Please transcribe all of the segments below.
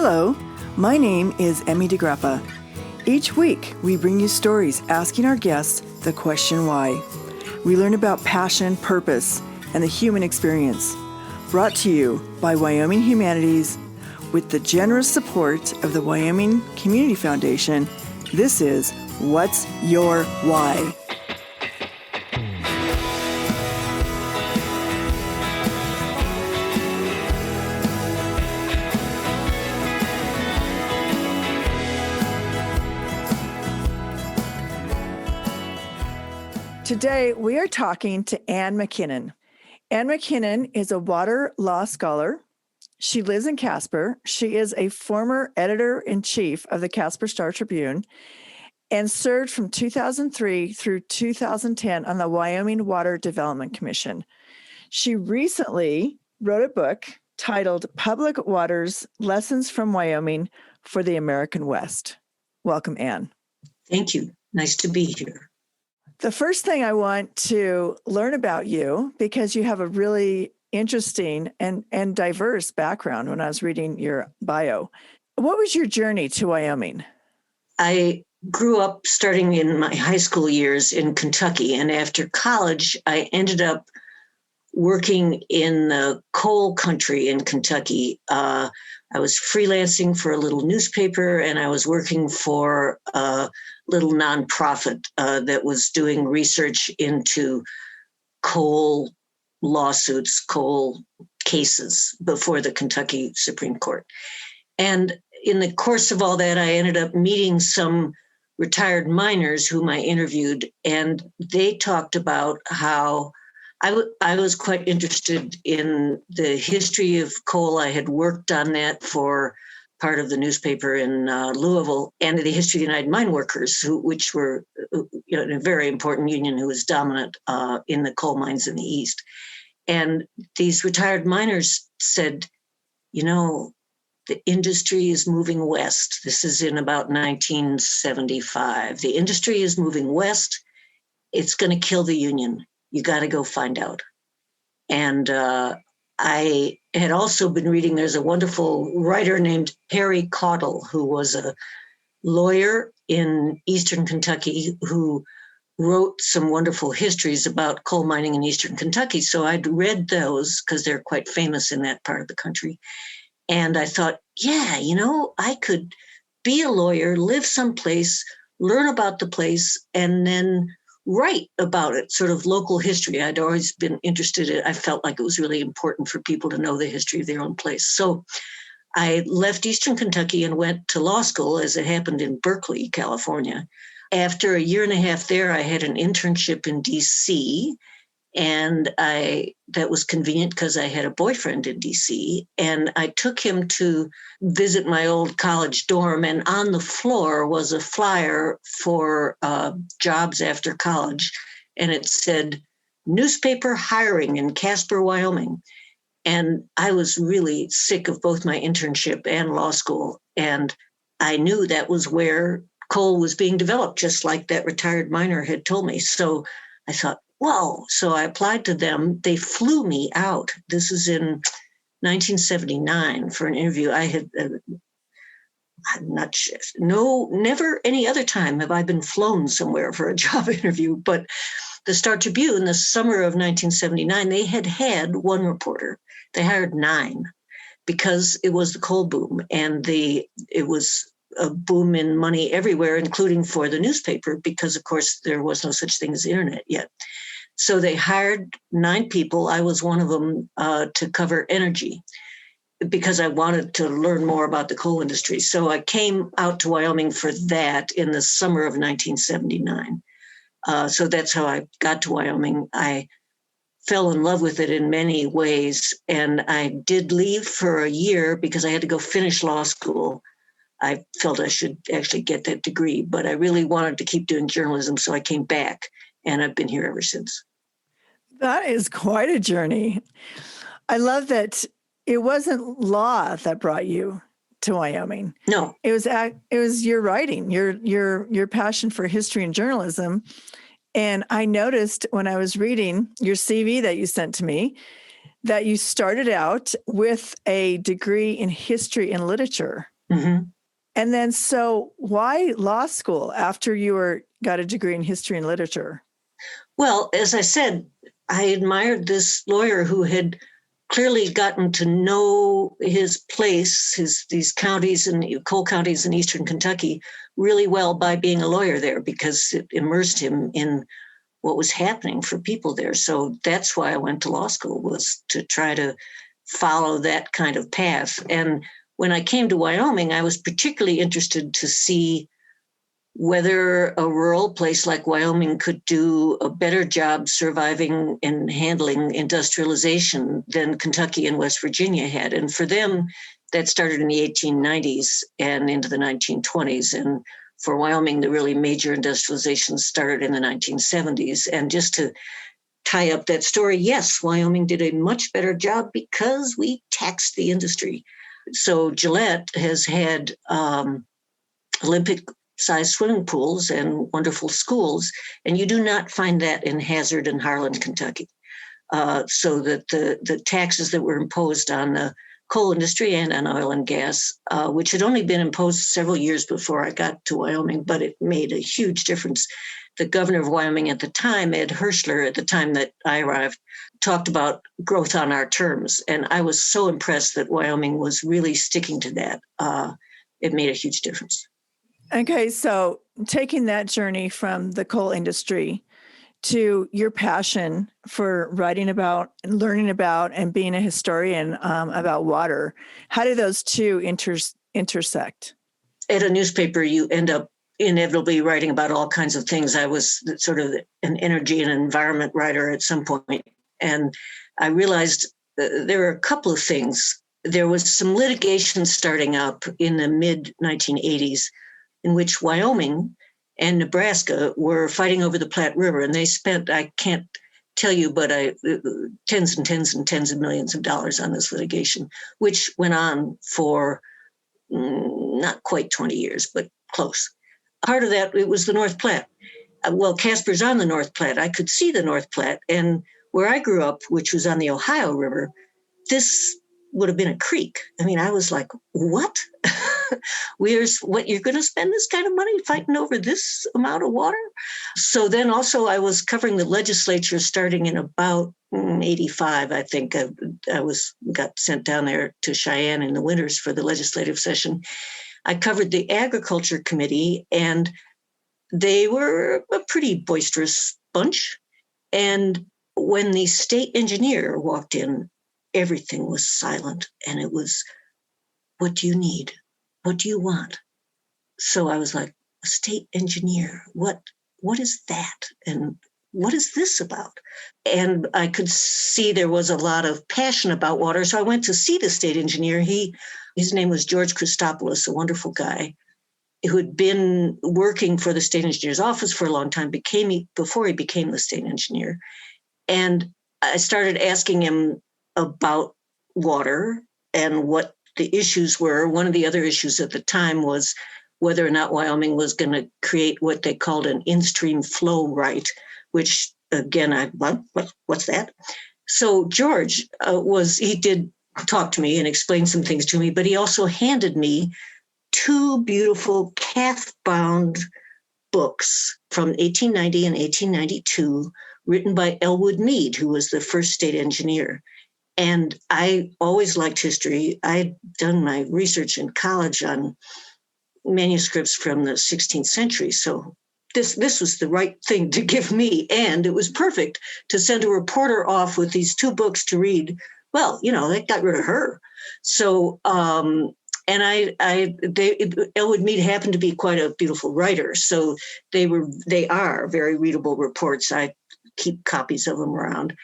Hello, my name is Emmy DeGrappa. Each week, we bring you stories asking our guests the question why. We learn about passion, purpose, and the human experience. Brought to you by Wyoming Humanities with the generous support of the Wyoming Community Foundation. This is What's Your Why? Today, we are talking to Anne MacKinnon. Anne MacKinnon is a water law scholar. She lives in Casper. She is a former editor-in-chief of the Casper Star-Tribune and served from 2003 through 2010 on the Wyoming Water Development Commission. She recently wrote a book titled Public Waters: Lessons from Wyoming for the American West. Welcome, Anne. Thank you. Nice to be here. The first thing I want to learn about you, because you have a really interesting and diverse background when I was reading your bio. What was your journey to Wyoming? I grew up starting in my high school years in Kentucky, and after college, I ended up working in the coal country in Kentucky. I was freelancing for a little newspaper, and I was working for a little nonprofit that was doing research into coal lawsuits, coal cases before the Kentucky Supreme Court. And in the course of all that, I ended up meeting some retired miners whom I interviewed, and they talked about how I was quite interested in the history of coal. I had worked on that for part of the newspaper in Louisville, and the history of the United Mine Workers, which were a very important union who was dominant in the coal mines in the East. And these retired miners said, the industry is moving west. This is in about 1975. The industry is moving west. It's going to kill the union. You got to go find out. And I had also been reading, there's a wonderful writer named Harry Caudle, who was a lawyer in Eastern Kentucky who wrote some wonderful histories about coal mining in Eastern Kentucky. So I'd read those because they're quite famous in that part of the country. And I thought, I could be a lawyer, live someplace, learn about the place, and then write about it, sort of local history. I'd always been interested in it. I felt like it was really important for people to know the history of their own place. So I left Eastern Kentucky and went to law school, as it happened in Berkeley, California. After a year and a half there, I had an internship in DC, and that was convenient because I had a boyfriend in DC, and I took him to visit my old college dorm, and on the floor was a flyer for jobs after college, and it said, newspaper hiring in Casper, Wyoming. And I was really sick of both my internship and law school, and I knew that was where coal was being developed, just like that retired miner had told me. So I thought, whoa. So I applied to them. They flew me out. This is in 1979 for an interview. I had, I'm not sure, never any other time have I been flown somewhere for a job interview. But the Star-Tribune, the summer of 1979, they had one reporter. They hired 9 because it was the coal boom, and it was a boom in money everywhere, including for the newspaper, because of course there was no such thing as the internet yet. So they hired 9 people. I was one of them to cover energy because I wanted to learn more about the coal industry. So I came out to Wyoming for that in the summer of 1979. So that's how I got to Wyoming. I fell in love with it in many ways, and I did leave for a year because I had to go finish law school. I felt I should actually get that degree, but I really wanted to keep doing journalism, so I came back, and I've been here ever since. That is quite a journey. I love that it wasn't law that brought you to Wyoming. No, it was your writing, your passion for history and journalism. And I noticed when I was reading your CV that you sent to me that you started out with a degree in history and literature. Mm-hmm. And then, so why law school after you got a degree in history and literature? Well, as I said, I admired this lawyer who had clearly gotten to know his place, these counties and coal counties in eastern Kentucky really well by being a lawyer there, because it immersed him in what was happening for people there. So that's why I went to law school, was to try to follow that kind of path. And when I came to Wyoming, I was particularly interested to see whether a rural place like Wyoming could do a better job surviving and handling industrialization than Kentucky and West Virginia had. And for them, that started in the 1890s and into the 1920s. And for Wyoming, the really major industrialization started in the 1970s. And just to tie up that story, yes, Wyoming did a much better job because we taxed the industry. So Gillette has had Olympic-sized swimming pools and wonderful schools, and you do not find that in Hazard and Harlan, Kentucky. So that the taxes that were imposed on the coal industry and on oil and gas, which had only been imposed several years before I got to Wyoming, but it made a huge difference. The governor of Wyoming at the time, Ed Hirschler, at the time that I arrived, talked about growth on our terms. And I was so impressed that Wyoming was really sticking to that. It made a huge difference. Okay, so taking that journey from the coal industry to your passion for writing about and learning about and being a historian about water, how do those two intersect? At a newspaper, you end up inevitably writing about all kinds of things. I was sort of an energy and environment writer at some point, and I realized there were a couple of things. There was some litigation starting up in the mid-1980s in which Wyoming and Nebraska were fighting over the Platte River, and they spent, I can't tell you, but tens and tens and tens of millions of dollars on this litigation, which went on for not quite 20 years, but close. Part of that, it was the North Platte. Well, Casper's on the North Platte. I could see the North Platte, and where I grew up, which was on the Ohio River, this would have been a creek. I mean, I was like, what? What, you're going to spend this kind of money fighting over this amount of water? So then also I was covering the legislature starting in about 85, I think. I got sent down there to Cheyenne in the winters for the legislative session. I covered the agriculture committee, and they were a pretty boisterous bunch. And when the state engineer walked in, everything was silent. And it was, what do you need? What do you want? So I was like, a state engineer, what is that? And what is this about? And I could see there was a lot of passion about water. So I went to see the state engineer. His name was George Christopoulos, a wonderful guy who had been working for the state engineer's office for a long time, before he became the state engineer. And I started asking him about water and what the issues were. One of the other issues at the time was whether or not Wyoming was going to create what they called an in-stream flow right, which again, what's that? So George he did talk to me and explain some things to me, but he also handed me two beautiful calf-bound books from 1890 and 1892, written by Elwood Mead, who was the first state engineer. And I always liked history. I'd done my research in college on manuscripts from the 16th century. So this was the right thing to give me. And it was perfect to send a reporter off with these two books to read. Well, they got rid of her. So, and Elwood Mead happened to be quite a beautiful writer. So they are very readable reports. I keep copies of them around.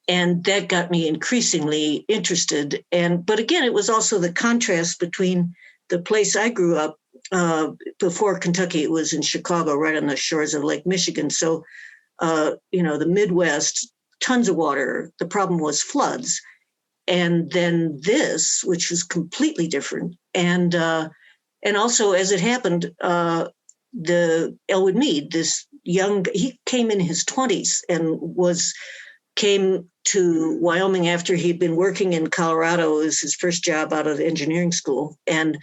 And that got me increasingly interested. But again, it was also the contrast between the place I grew up. Before Kentucky, it was in Chicago, right on the shores of Lake Michigan. So, the Midwest, tons of water. The problem was floods. And then this, which was completely different. And also, as it happened, the Elwood Mead, he came in his 20s and came to Wyoming after he'd been working in Colorado. It was his first job out of the engineering school. And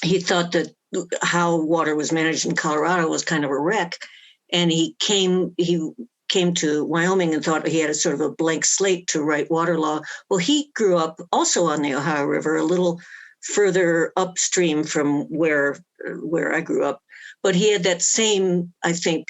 he thought that how water was managed in Colorado was kind of a wreck. And he came to Wyoming and thought he had a sort of a blank slate to write water law. Well, he grew up also on the Ohio River, a little further upstream from where I grew up. But he had that same, I think,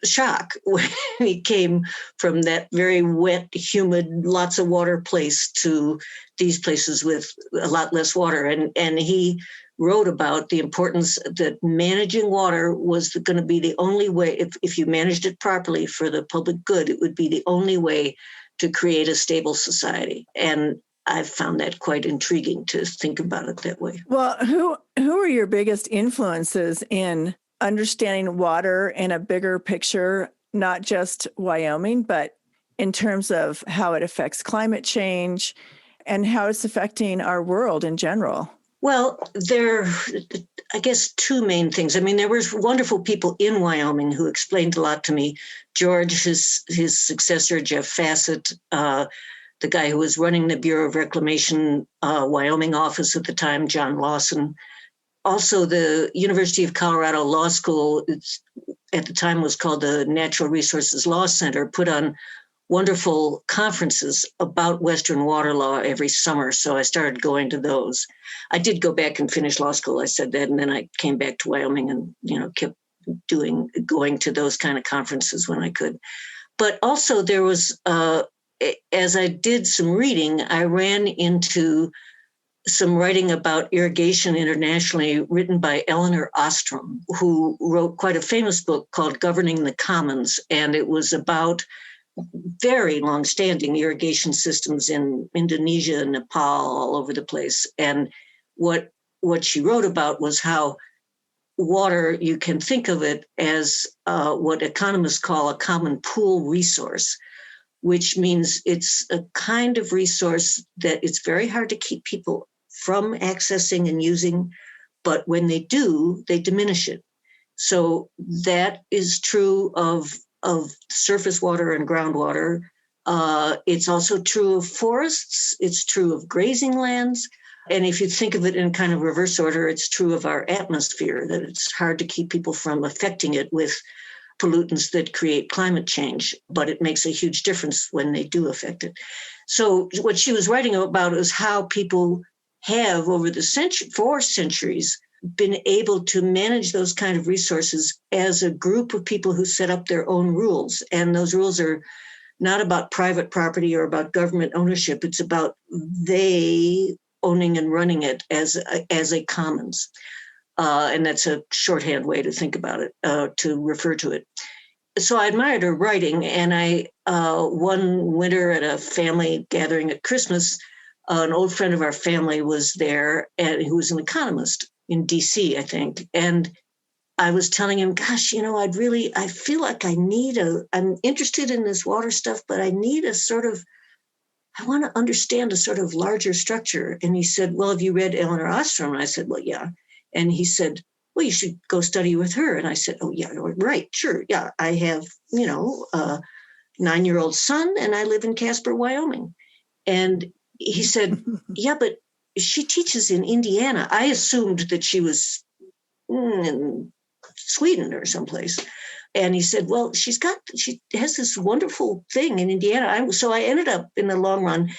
shock when he came from that very wet, humid, lots of water place to these places with a lot less water. And he wrote about the importance that managing water was going to be the only way, if you managed it properly for the public good, it would be the only way to create a stable society. And I found that quite intriguing to think about it that way. Well, who are your biggest influences in understanding water in a bigger picture, not just Wyoming, but in terms of how it affects climate change and how it's affecting our world in general? Well, there are, I guess, two main things. I mean, there was wonderful people in Wyoming who explained a lot to me. George, his successor, Jeff Fassett, the guy who was running the Bureau of Reclamation Wyoming office at the time, John Lawson. Also, the University of Colorado Law School, at the time was called the Natural Resources Law Center, put on wonderful conferences about Western water law every summer. So I started going to those. I did go back and finish law school. I said that, and then I came back to Wyoming and, kept going to those kind of conferences when I could. But also there was, as I did some reading, I ran into some writing about irrigation internationally written by Elinor Ostrom, who wrote quite a famous book called Governing the Commons. And it was about very long-standing irrigation systems in Indonesia, Nepal, all over the place. And what she wrote about was how water, you can think of it as what economists call a common pool resource, which means it's a kind of resource that it's very hard to keep people from accessing and using, but when they do, they diminish it. So that is true of surface water and groundwater. It's also true of forests. It's true of grazing lands. And if you think of it in kind of reverse order, it's true of our atmosphere, that it's hard to keep people from affecting it with pollutants that create climate change, but it makes a huge difference when they do affect it. So what she was writing about is how people have over the 4 centuries been able to manage those kind of resources as a group of people who set up their own rules. And those rules are not about private property or about government ownership. It's about they owning and running it as a commons. And that's a shorthand way to think about it, to refer to it. So I admired her writing. And one winter at a family gathering at Christmas, an old friend of our family was there, and who was an economist in DC, I think. And I was telling him, gosh, I feel like I'm interested in this water stuff, but I want to understand a sort of larger structure. And he said, well, have you read Elinor Ostrom? And I said, well, yeah. And he said, well, you should go study with her. And I said, oh, yeah, right, sure. Yeah, I have, a 9-year-old son, and I live in Casper, Wyoming. And he said, yeah, but she teaches in Indiana. I assumed that she was in Sweden or someplace. And he said, well, she has this wonderful thing in Indiana. So I ended up in the long run,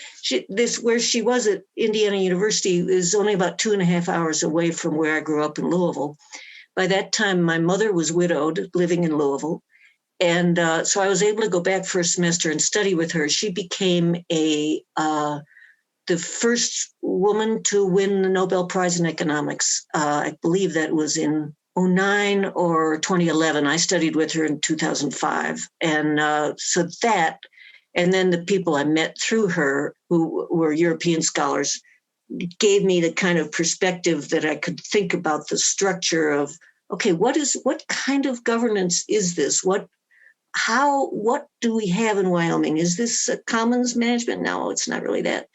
where she was at Indiana University is only about 2.5 hours away from where I grew up in Louisville. By that time, my mother was widowed, living in Louisville. And so I was able to go back for a semester and study with her. She became the first woman to win the Nobel Prize in Economics. I believe that was in 2009 or 2011. I studied with her in 2005. And and then the people I met through her, who were European scholars, gave me the kind of perspective that I could think about the structure of, okay, what kind of governance is this? What do we have in Wyoming? Is this a commons management? No, it's not really that.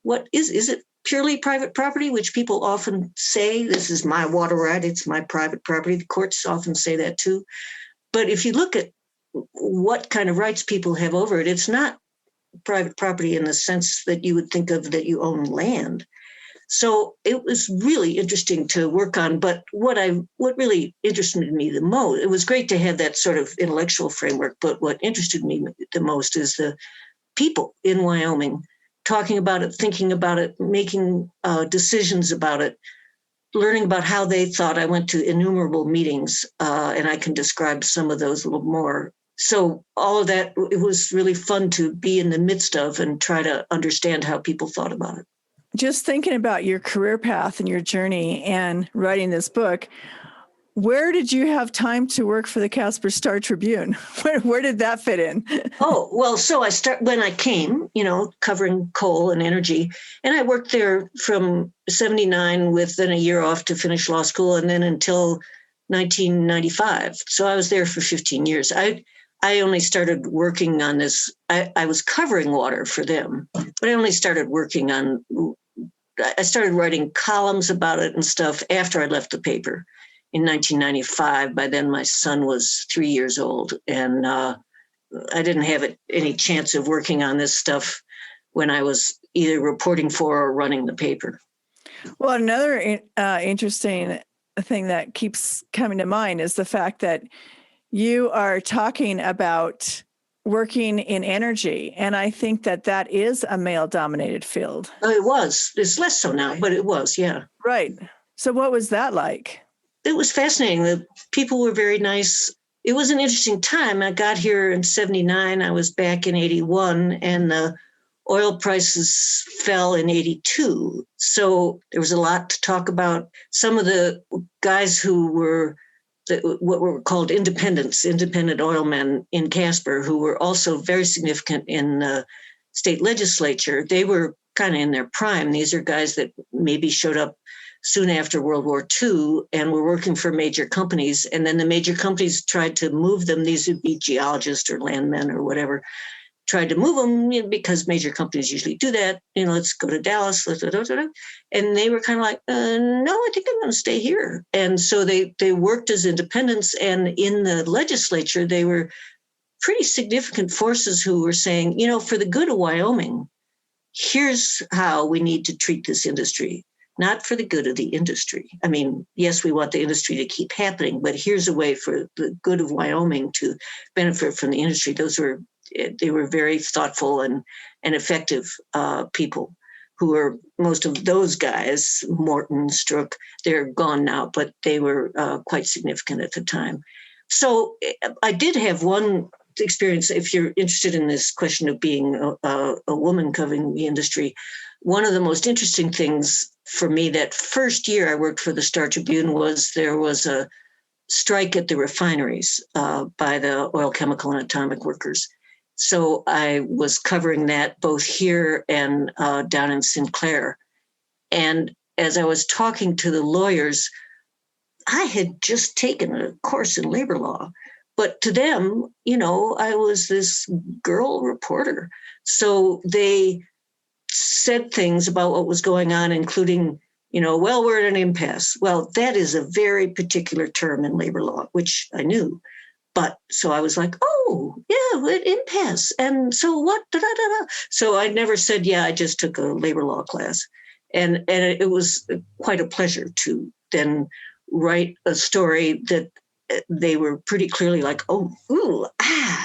What is it purely private property, which people often say, this is my water right, it's my private property. The courts often say that too. But if you look at what kind of rights people have over it, it's not private property in the sense that you would think of that you own land. So it was really interesting to work on. But what really interested me the most, it was great to have that sort of intellectual framework, but what interested me the most is the people in Wyoming talking about it, thinking about it, making decisions about it, learning about how they thought. I went to innumerable meetings, and I can describe some of those a little more. So all of that, it was really fun to be in the midst of and try to understand how people thought about it. Just thinking about your career path and your journey and writing this book, where did you have time to work for the Casper Star-Tribune? Where did that fit in? Oh, well, so when I came, covering coal and energy, and I worked there from 79 with then a year off to finish law school, and then until 1995. So I was there for 15 years. I only started working on this. I was covering water for them, but I only started working on, I started writing columns about it and stuff after I left the paper in 1995. By then my son was 3 years old, and I didn't have any chance of working on this stuff when I was either reporting for or running the paper. Well, another interesting thing that keeps coming to mind is the fact that you are talking about working in energy. And I think that is a male-dominated field. It was. It's less so now, but it was, yeah. Right. So what was that like? It was fascinating. The people were very nice. It was an interesting time. I got here in 79. I was back in 81, and the oil prices fell in 82. So there was a lot to talk about. Some of the guys who were what were called independent oil men in Casper, who were also very significant in the state legislature, they were kind of in their prime. These are guys that maybe showed up soon after World War II and were working for major companies. And then the major companies tried to move them. These would be geologists or landmen or whatever, tried to move them because major companies usually do that. Let's go to Dallas. And they were kind of like, no, I think I'm going to stay here. And so they worked as independents. And in the legislature, they were pretty significant forces who were saying, for the good of Wyoming, here's how we need to treat this industry. Not for the good of the industry. I mean, yes, we want the industry to keep happening, but here's a way for the good of Wyoming to benefit from the industry. They were very thoughtful and effective people who were, most of those guys, Morton, Strook, they're gone now, but they were quite significant at the time. So I did have one experience, if you're interested in this question of being a woman covering the industry. One of the most interesting things for me that first year I worked for the Star-Tribune was there was a strike at the refineries by the oil, chemical, and atomic workers. So I was covering that both here and down in Sinclair. And as I was talking to the lawyers, I had just taken a course in labor law. But to them, I was this girl reporter. So they said things about what was going on, including, well, we're at an impasse. Well, that is a very particular term in labor law, which I knew. But so I was like, oh, yeah, we're at impasse. And so what? Da-da-da-da. So I never said, yeah, I just took a labor law class. And it was quite a pleasure to then write a story that they were pretty clearly like, oh, ooh,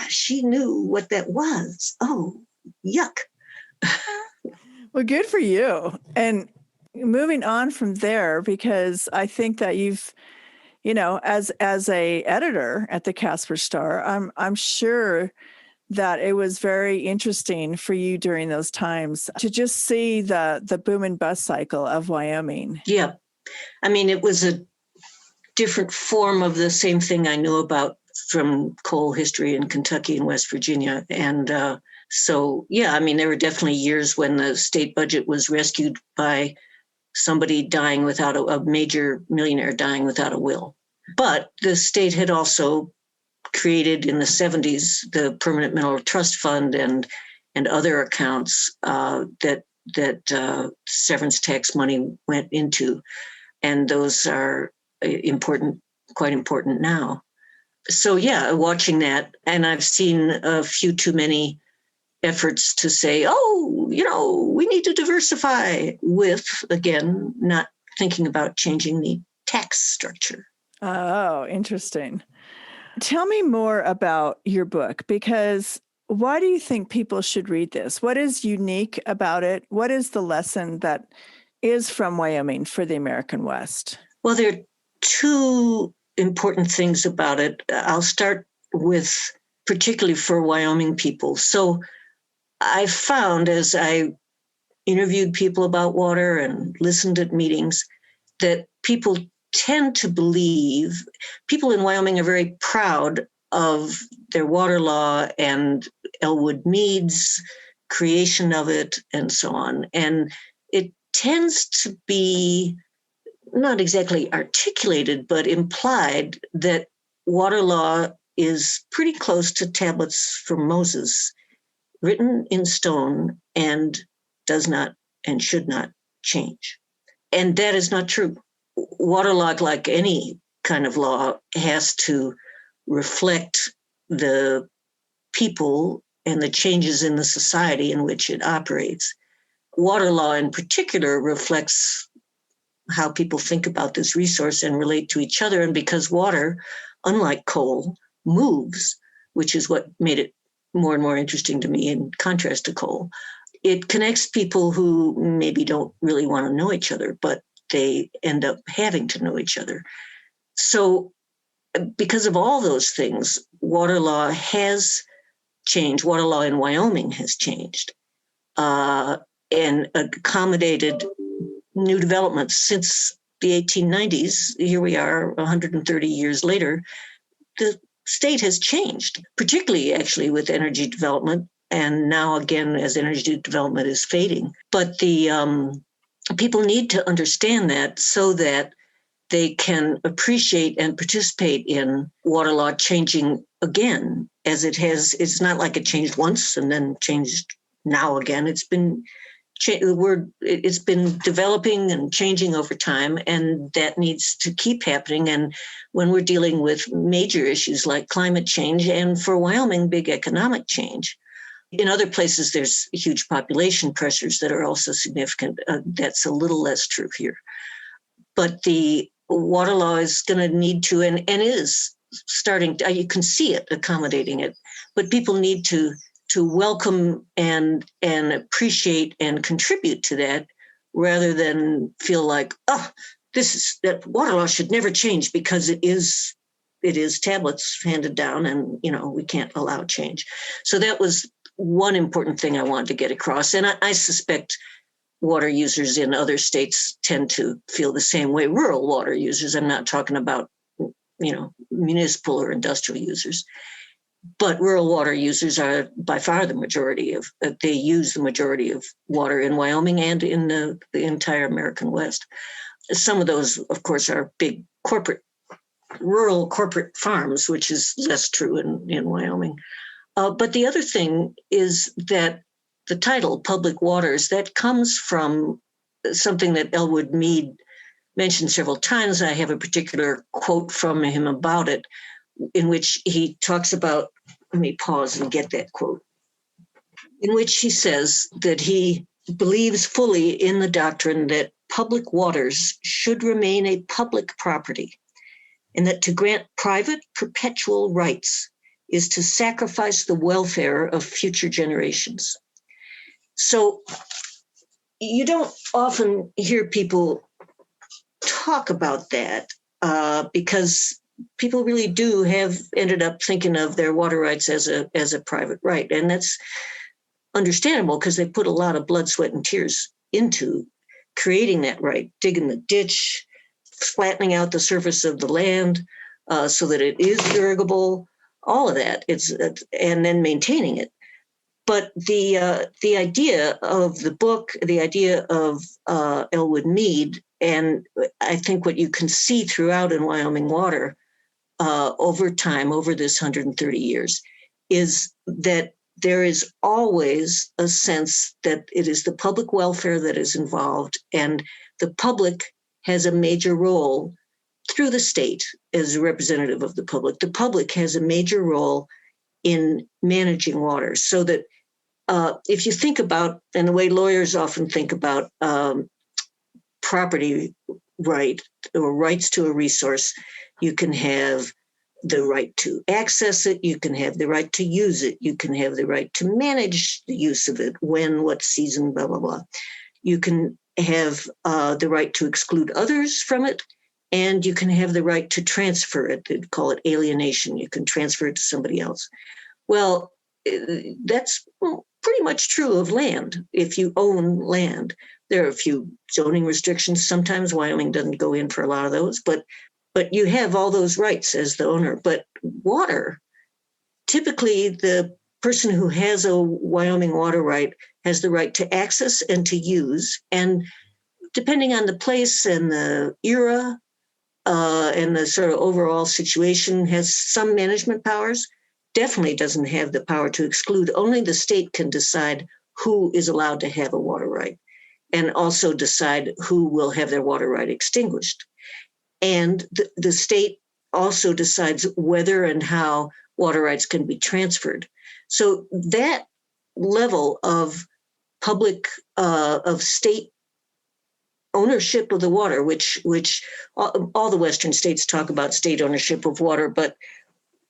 she knew what that was. Oh, yuck. Well, good for you. And moving on from there, because I think that you've, as a editor at the Casper Star, I'm sure that it was very interesting for you during those times to just see the boom and bust cycle of Wyoming. Yeah. I mean, it was a different form of the same thing I knew about from coal history in Kentucky and West Virginia. And so, yeah, I mean, there were definitely years when the state budget was rescued by somebody dying without a major millionaire dying without a will. But the state had also created in the 70s the Permanent Mineral Trust Fund and other accounts that severance tax money went into. And those are important, quite important now. So, yeah, watching that, and I've seen a few too many efforts to say, oh, we need to diversify with, again, not thinking about changing the tax structure. Oh, interesting. Tell me more about your book, because why do you think people should read this? What is unique about it? What is the lesson that is from Wyoming for the American West? Well, there are two important things about it. I'll start with particularly for Wyoming people. So I found, as I interviewed people about water and listened at meetings, that people tend to believe, people in Wyoming are very proud of their water law and Elwood Mead's creation of it and so on. And it tends to be not exactly articulated, but implied that water law is pretty close to tablets from Moses, written in stone, and does not and should not change. And that is not true. Water law, like any kind of law, has to reflect the people and the changes in the society in which it operates. Water law in particular reflects how people think about this resource and relate to each other. And because water, unlike coal, moves, which is what made it more and more interesting to me in contrast to coal, it connects people who maybe don't really want to know each other, but they end up having to know each other. So because of all those things, water law has changed. Water law in Wyoming has changed and accommodated new developments since the 1890s. Here we are 130 years later. The state has changed, particularly actually with energy development, and now again as energy development is fading. But the people need to understand that so that they can appreciate and participate in water law changing again, as it has. It's not like it changed once and then changed now again. It's been developing and changing over time, and that needs to keep happening. And when we're dealing with major issues like climate change, and for Wyoming, big economic change. In other places, there's huge population pressures that are also significant. That's a little less true here. But the water law is going to need to, and is starting, you can see it accommodating it, but people need to welcome and appreciate and contribute to that, rather than feel like, oh, that water law should never change because it is tablets handed down, and we can't allow change. So that was one important thing I wanted to get across, and I suspect water users in other states tend to feel the same way. Rural water users, I'm not talking about municipal or industrial users. But rural water users are by far the majority of, they use the majority of water in Wyoming and in the entire American West. Some of those, of course, are big rural corporate farms, which is less true in Wyoming. But the other thing is that the title, Public Waters, that comes from something that Elwood Mead mentioned several times. I have a particular quote from him about it, in which he talks about, let me pause and get that quote, in which he says that he believes fully in the doctrine that public waters should remain a public property, and that to grant private perpetual rights is to sacrifice the welfare of future generations. So you don't often hear people talk about that because people really do have ended up thinking of their water rights as a private right. And that's understandable because they put a lot of blood, sweat, and tears into creating that right, digging the ditch, flattening out the surface of the land so that it is irrigable, all of that. And then maintaining it. But the idea of the book, the idea of Elwood Mead, and I think what you can see throughout in Wyoming Water over time, over this 130 years, is that there is always a sense that it is the public welfare that is involved, and the public has a major role through the state as a representative of the public. The public has a major role in managing water, so that if you think about, and the way lawyers often think about property right or rights to a resource, you can have the right to access it, you can have the right to use it, you can have the right to manage the use of it, when, what season, blah, blah, blah. You can have the right to exclude others from it, and you can have the right to transfer it. They'd call it alienation. You can transfer it to somebody else. Well, that's pretty much true of land. If you own land, there are a few zoning restrictions. Sometimes Wyoming doesn't go in for a lot of those, but you have all those rights as the owner. But water, typically the person who has a Wyoming water right has the right to access and to use. And depending on the place and the era and the sort of overall situation, has some management powers, definitely doesn't have the power to exclude. Only the state can decide who is allowed to have a water right, and also decide who will have their water right extinguished. And the state also decides whether and how water rights can be transferred. So that level of public, of state ownership of the water, which all the Western states talk about state ownership of water, but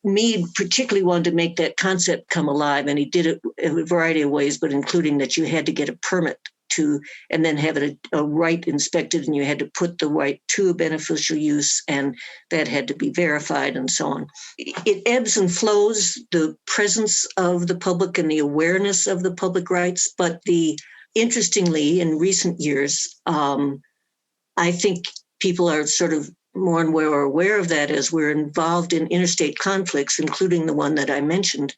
Meade particularly wanted to make that concept come alive, and he did it in a variety of ways, but including that you had to get a permit to, and then have it a right inspected, and you had to put the right to a beneficial use, and that had to be verified, and so on. It ebbs and flows, the presence of the public and the awareness of the public rights, but interestingly, in recent years, I think people are sort of more and more aware of that as we're involved in interstate conflicts, including the one that I mentioned.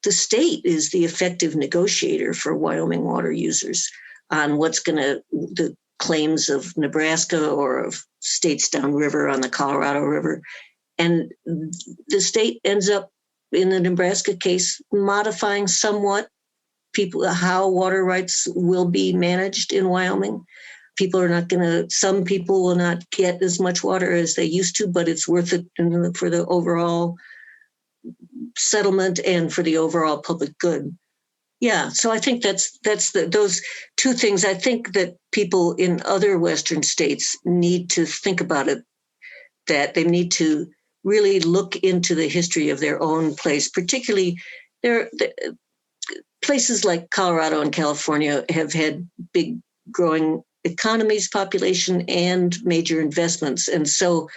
The state is the effective negotiator for Wyoming water users on what's going to, the claims of Nebraska or of states downriver on the Colorado River. And the state ends up, in the Nebraska case, modifying somewhat how water rights will be managed in Wyoming. Some people will not get as much water as they used to, but it's worth it for the overall settlement and for the overall public good. Yeah, so I think that's those two things. I think that people in other Western states need to think about it, that they need to really look into the history of their own place, particularly places like Colorado and California have had big growing economies, population, and major investments. And so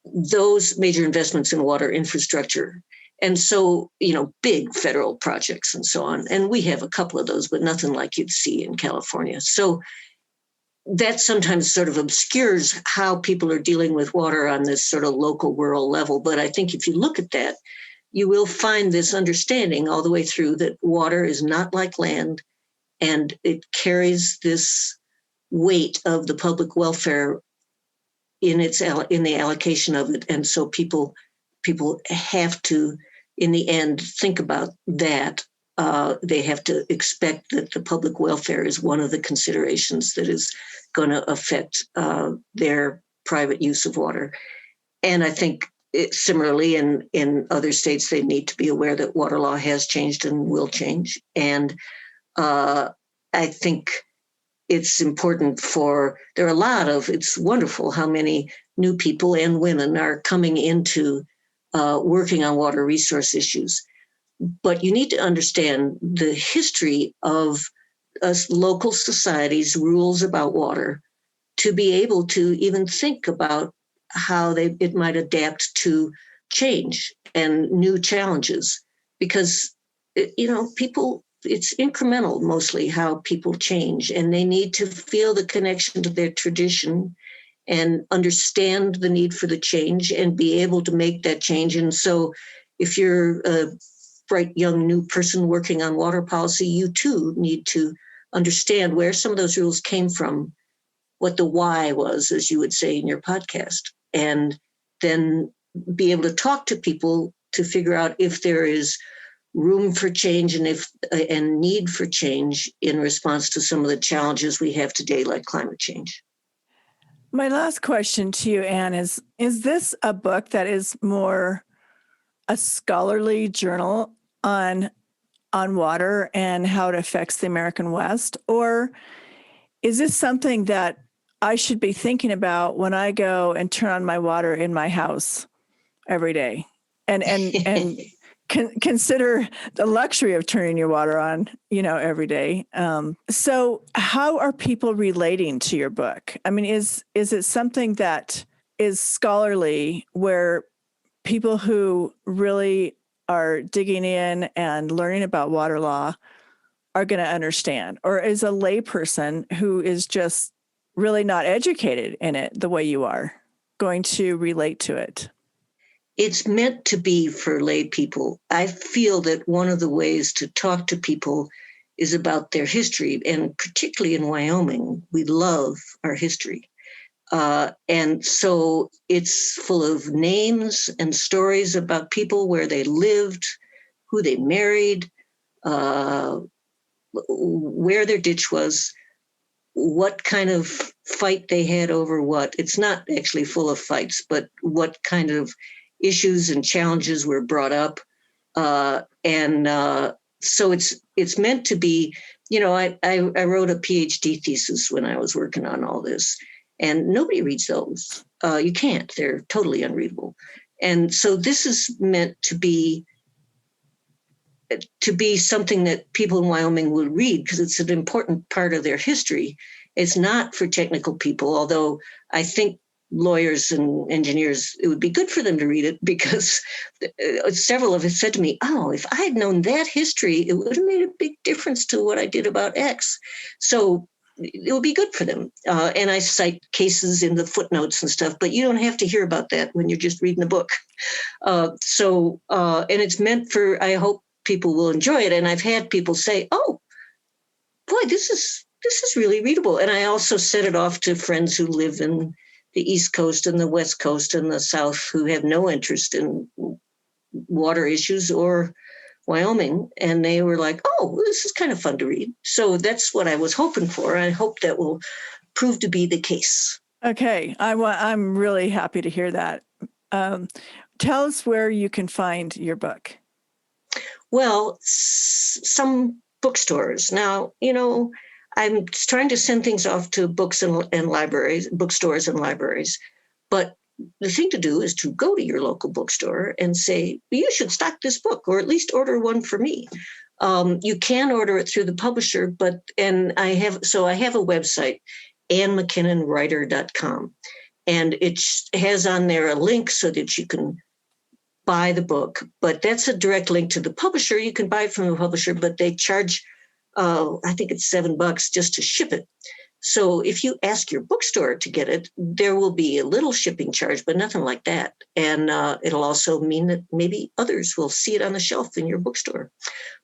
those major investments in water infrastructure. And so, big federal projects and so on. And we have a couple of those, but nothing like you'd see in California. So that sometimes sort of obscures how people are dealing with water on this sort of local rural level. But I think if you look at that, you will find this understanding all the way through that water is not like land, and it carries this weight of the public welfare in the allocation of it. And so people have to, in the end, think about that. They have to expect that the public welfare is one of the considerations that is going to affect their private use of water. And I think similarly in other states, they need to be aware that water law has changed and will change. And I think it's important it's wonderful how many new people and women are coming into working on water resource issues. But you need to understand the history of local societies' rules about water to be able to even think about how it might adapt to change and new challenges. Because, people, it's incremental mostly how people change, and they need to feel the connection to their tradition and understand the need for the change and be able to make that change. And so if you're a bright young new person working on water policy, you too need to understand where some of those rules came from, what the why was, as you would say in your podcast, and then be able to talk to people to figure out if there is room for change and need for change in response to some of the challenges we have today, like climate change. My last question to you, Anne, is this a book that is more a scholarly journal on on water and how it affects the American West? Or is this something that I should be thinking about when I go and turn on my water in my house every day and consider the luxury of turning your water on, every day? So how are people relating to your book? I mean, is it something that is scholarly where people who really are digging in and learning about water law are going to understand? Or is a layperson who is just really not educated in it the way you are going to relate to it? It's meant to be for lay people. I feel that one of the ways to talk to people is about their history. And particularly in Wyoming, we love our history. And so it's full of names and stories about people, where they lived, who they married, where their ditch was, what kind of fight they had over what. It's not actually full of fights, but what kind of issues and challenges were brought up. So it's meant to be, I wrote a PhD thesis when I was working on all this, and nobody reads those. You can't, they're totally unreadable. And so this is meant to be something that people in Wyoming will read, because it's an important part of their history. It's not for technical people, although I think lawyers and engineers, it would be good for them to read it, because several of us said to me, oh, if I had known that history, it would have made a big difference to what I did about X. So it would be good for them. And I cite cases in the footnotes and stuff, but you don't have to hear about that when you're just reading the book. And it's meant for, I hope people will enjoy it. And I've had people say, oh, boy, this is really readable. And I also set it off to friends who live in the East Coast and the West Coast and the South, who have no interest in water issues or Wyoming. And they were like, oh, this is kind of fun to read. So that's what I was hoping for. I hope that will prove to be the case. Okay. I'm really happy to hear that. Tell us where you can find your book. Well, some bookstores. Now, I'm trying to send things off to books and libraries, bookstores and libraries. But the thing to do is to go to your local bookstore and say, you should stock this book, or at least order one for me. You can order it through the publisher, I have a website, AnneMacKinnonWriter.com. And it has on there a link so that you can buy the book, but that's a direct link to the publisher. You can buy it from the publisher, but they charge, I think it's $7 just to ship it. So if you ask your bookstore to get it, there will be a little shipping charge, but nothing like that. And it'll also mean that maybe others will see it on the shelf in your bookstore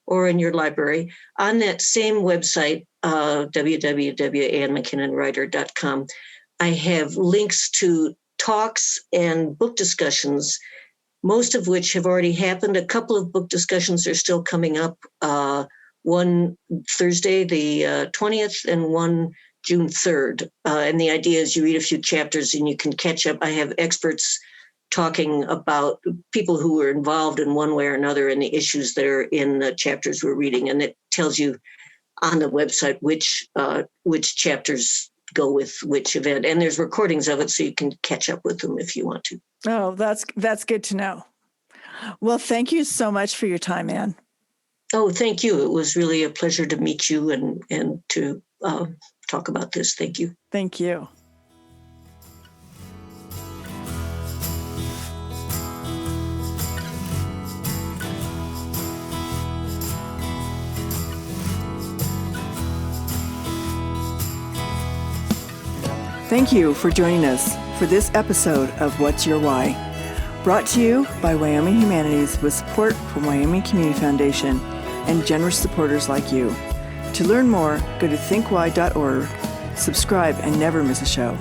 or in your library. On that same website, www.AnneMacKinnonWriter.com, I have links to talks and book discussions, most of which have already happened. A couple of book discussions are still coming up. One Thursday, the 20th, and one June 3rd. And the idea is you read a few chapters and you can catch up. I have experts talking about people who were involved in one way or another in the issues that are in the chapters we're reading. And it tells you on the website which chapters go with which event. And there's recordings of it, so you can catch up with them if you want to. Oh, that's good to know. Well, thank you so much for your time, Anne. Oh, thank you. It was really a pleasure to meet you and to talk about this. Thank you. Thank you. Thank you for joining us for this episode of What's Your Why? Brought to you by Wyoming Humanities with support from Wyoming Community Foundation and generous supporters like you. To learn more, go to thinkwhy.org, subscribe, and never miss a show.